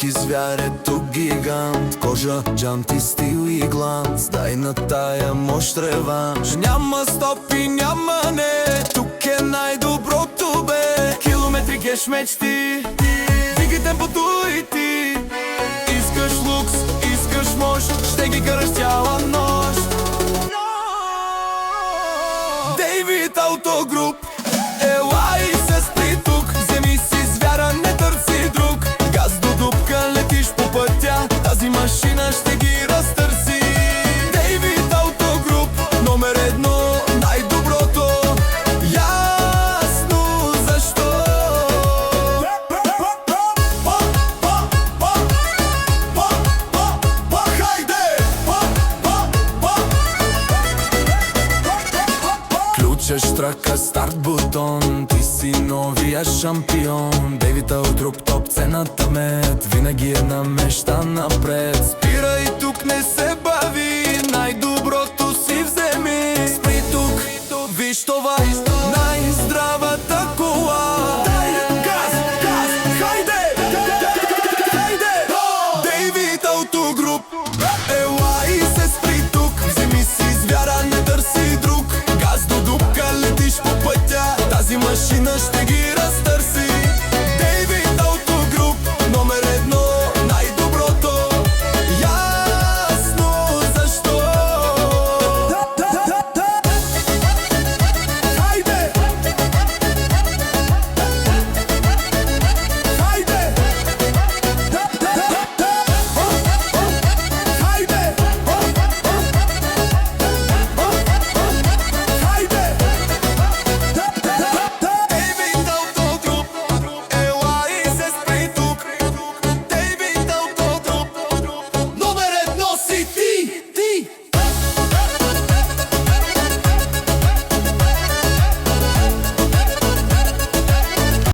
Майки звяр, ето гигант, кожа, джанти, стил и гланц. Дай на тая мощ реванш. Няма стопи, няма не, тук е най-доброто бе. Километри геш мечти, дигай темпото и ти. Искаш лукс, искаш мощ, ще ги караш цяла нощ. Дейвид Автогруп, елай се спри тук. Вземи си звяра, не търси друг. Газ до дупка, летиш по пътя, тази машина ще ги разтърси. Дейвид Автогруп, номер едно, най-доброто. Ясно защо. Ключа, штрака, старт бутон, ти си новия шампион. Дейвид Автогруп, топ цената мед, винаги една мечта напред. Спирай